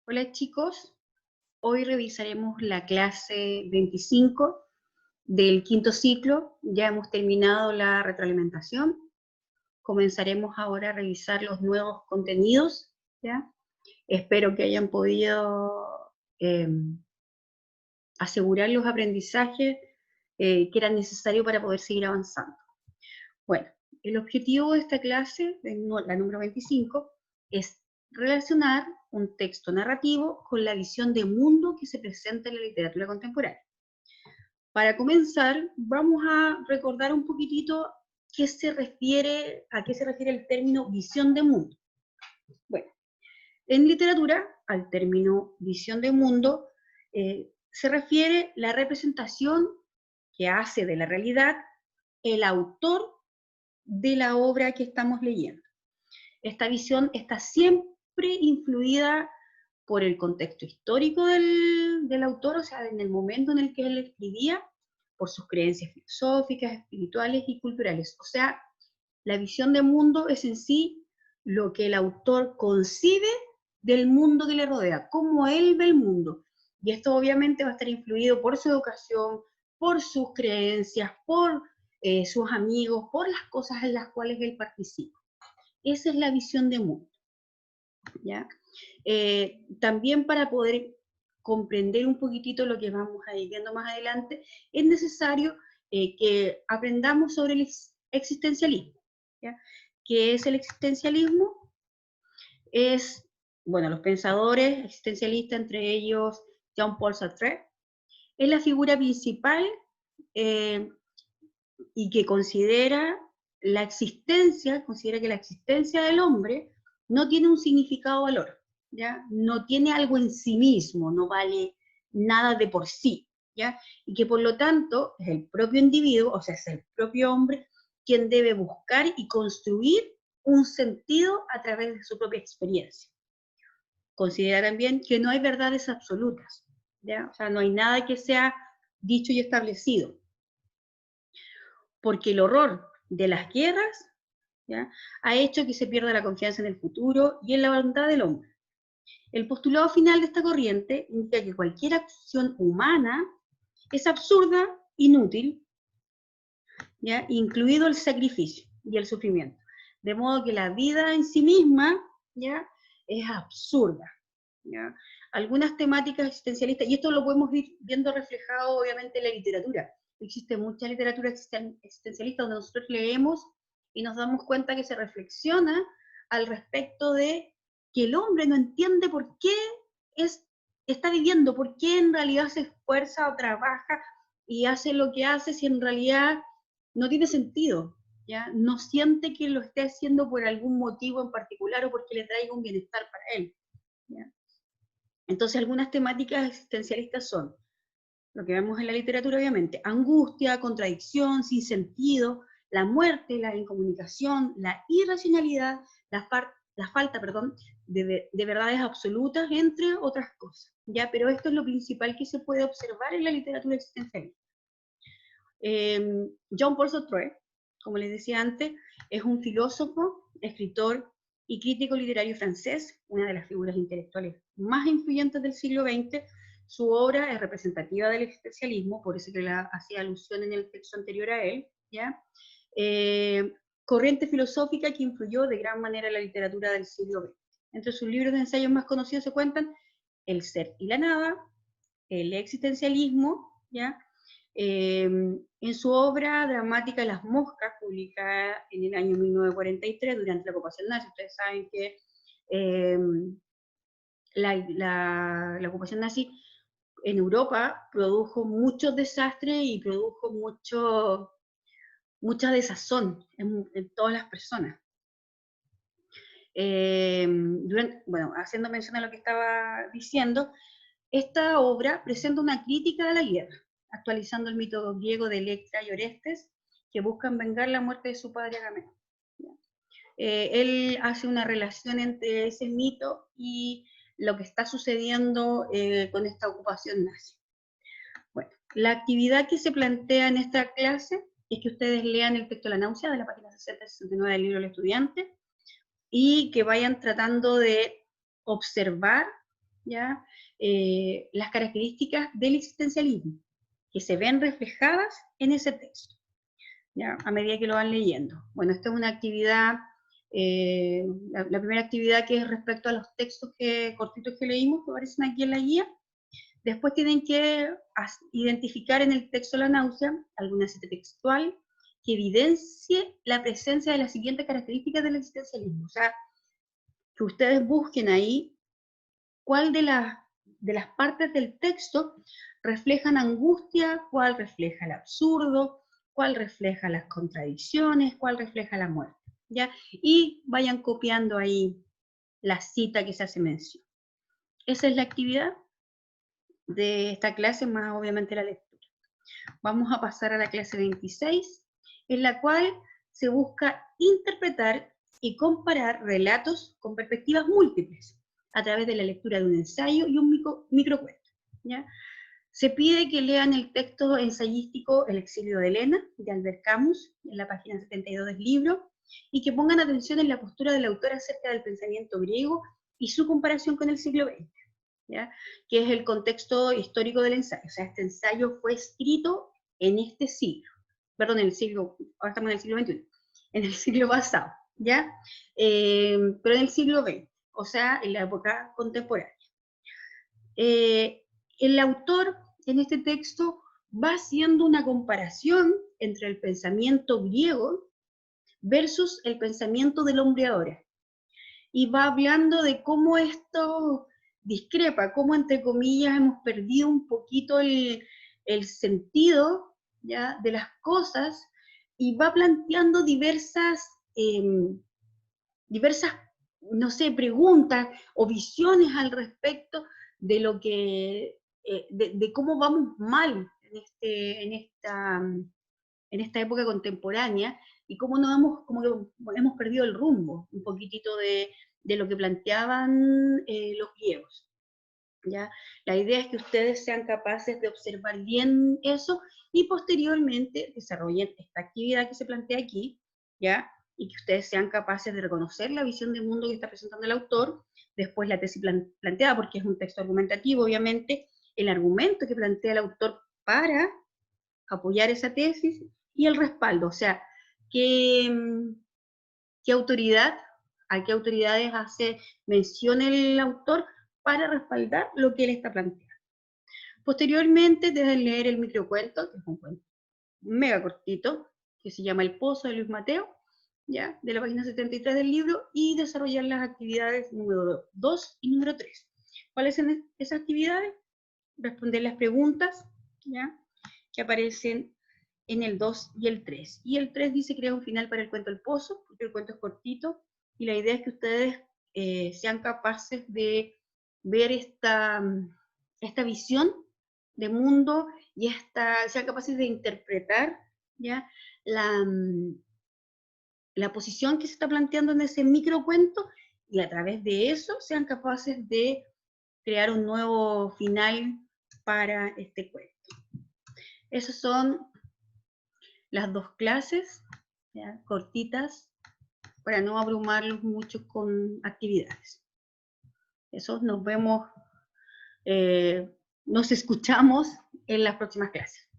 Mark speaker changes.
Speaker 1: Hola chicos, hoy revisaremos la clase 25 del quinto ciclo. Ya hemos terminado la retroalimentación. Comenzaremos ahora a revisar los nuevos contenidos, ¿ya? Espero que hayan podido asegurar los aprendizajes que eran necesarios para poder seguir avanzando. Bueno, el objetivo de esta clase, la número 25, es relacionar un texto narrativo con la visión de mundo que se presenta en la literatura contemporánea. Para comenzar, vamos a recordar un poquitito a qué se refiere el término visión de mundo. Bueno, en literatura, al término visión de mundo, se refiere la representación que hace de la realidad el autor de la obra que estamos leyendo. Esta visión está siempre influida por el contexto histórico del autor, o sea, en el momento en el que él escribía, por sus creencias filosóficas, espirituales y culturales. O sea, la visión de mundo es en sí lo que el autor concibe del mundo que le rodea, cómo él ve el mundo. Y esto obviamente va a estar influido por su educación, por sus creencias, por sus amigos, por las cosas en las cuales él participa. Esa es la visión de mundo, ¿ya? También para poder comprender un poquitito lo que vamos a ir viendo más adelante, es necesario que aprendamos sobre el existencialismo, ¿ya? ¿Qué es el existencialismo? Es, bueno, los pensadores existencialistas, entre ellos Jean-Paul Sartre, es la figura principal eh, y que considera que la existencia del hombre no tiene un significado valor, ¿ya? No tiene algo en sí mismo, no vale nada de por sí, ¿ya? Y que por lo tanto es el propio individuo, o sea, es el propio hombre quien debe buscar y construir un sentido a través de su propia experiencia. Considera también que no hay verdades absolutas, ¿ya? O sea, no hay nada que sea dicho y establecido, porque el horror de las guerras, ¿ya?, ha hecho que se pierda la confianza en el futuro y en la voluntad del hombre. El postulado final de esta corriente indica que cualquier acción humana es absurda, inútil, ¿ya?, incluido el sacrificio y el sufrimiento. De modo que la vida en sí misma, ¿ya?, es absurda, ¿ya? Algunas temáticas existencialistas, y esto lo podemos ir viendo reflejado obviamente en la literatura. Existe mucha literatura existencialista donde nosotros leemos y nos damos cuenta que se reflexiona al respecto de que el hombre no entiende por qué está viviendo, por qué en realidad se esfuerza o trabaja y hace lo que hace si en realidad no tiene sentido, ¿ya? No siente que lo esté haciendo por algún motivo en particular o porque le traiga un bienestar para él, ¿ya? Entonces, algunas temáticas existencialistas son, lo que vemos en la literatura obviamente, angustia, contradicción, sinsentido, la muerte, la incomunicación, la irracionalidad, la falta, de verdades absolutas, entre otras cosas, ¿ya? Pero esto es lo principal que se puede observar en la literatura existencialista. Jean-Paul Sartre, como les decía antes, es un filósofo, escritor y crítico literario francés, una de las figuras intelectuales más influyentes del siglo XX. Su obra es representativa del existencialismo, por eso que la hacía alusión en el texto anterior a él, ¿ya? Corriente filosófica que influyó de gran manera en la literatura del siglo XX. Entre sus libros de ensayos más conocidos se cuentan El ser y la nada, el existencialismo, ¿ya? En su obra dramática Las moscas, publicada en el año 1943 durante la ocupación nazi. Ustedes saben que la ocupación nazi en Europa produjo muchos desastres y produjo mucha desazón en todas las personas. Bueno, haciendo mención a lo que estaba diciendo, esta obra presenta una crítica a la guerra, actualizando el mito griego de Electra y Orestes, que buscan vengar la muerte de su padre Agamenón. Él hace una relación entre ese mito y lo que está sucediendo con esta ocupación nazi. Bueno, la actividad que se plantea en esta clase es que ustedes lean el texto de la náusea de la página 60 y 69 del libro del estudiante y que vayan tratando de observar ¿ya? Las características del existencialismo, que se ven reflejadas en ese texto, ¿ya? A medida que lo van leyendo. Bueno, esta es una actividad, la primera actividad, que es respecto a los textos cortitos que leímos, que aparecen aquí en la guía. Después tienen que identificar en el texto la náusea alguna cita textual que evidencie la presencia de las siguientes características del existencialismo. O sea, que ustedes busquen ahí cuál de las partes del texto reflejan angustia, cuál refleja el absurdo, cuál refleja las contradicciones, cuál refleja la muerte, ¿ya? Y vayan copiando ahí la cita que se hace mención. Esa es la actividad de esta clase, más obviamente la lectura. Vamos a pasar a la clase 26, en la cual se busca interpretar y comparar relatos con perspectivas múltiples, a través de la lectura de un ensayo y un microcuento, ¿ya? Se pide que lean el texto ensayístico El exilio de Helena, de Albert Camus, en la página 72 del libro, y que pongan atención en la postura del autor acerca del pensamiento griego y su comparación con el siglo XX, ¿ya? Que es el contexto histórico del ensayo. O sea, este ensayo fue escrito en este siglo, perdón, ahora estamos en el siglo XXI, en el siglo pasado, ¿ya? Pero en el siglo XX, o sea, en la época contemporánea. El autor en este texto va haciendo una comparación entre el pensamiento griego versus el pensamiento del hombre ahora. Y va hablando de cómo esto discrepa, cómo entre comillas hemos perdido un poquito el sentido, ¿ya?, de las cosas, y va planteando diversas, no sé, preguntas o visiones al respecto de lo que, de cómo vamos mal en esta época contemporánea, y cómo como que hemos perdido el rumbo, un poquitito de lo que planteaban los griegos, ¿ya? La idea es que ustedes sean capaces de observar bien eso, y posteriormente desarrollen esta actividad que se plantea aquí, ¿ya? Y que ustedes sean capaces de reconocer la visión de mundo que está presentando el autor, después la tesis planteada, porque es un texto argumentativo, obviamente, el argumento que plantea el autor para apoyar esa tesis, y el respaldo, o sea, qué autoridad, a qué autoridades hace mención el autor para respaldar lo que él está planteando. Posteriormente deben leer el microcuento, que es un cuento mega cortito, que se llama El Pozo, de Luis Mateo, ¿ya?, de la página 73 del libro, y desarrollar las actividades número 2 y número 3. ¿Cuáles son esas actividades? Responder las preguntas, ¿ya?, que aparecen en el 2 y el 3. Y el 3 dice: crea un final para el cuento El Pozo, porque el cuento es cortito, y la idea es que ustedes sean capaces de ver esta visión de mundo, y sean capaces de interpretar, ¿ya?, la posición que se está planteando en ese microcuento, y a través de eso sean capaces de crear un nuevo final para este cuento. Esas son las dos clases, ¿ya?, cortitas, para no abrumarlos mucho con actividades. Eso, nos vemos, nos escuchamos en las próximas clases.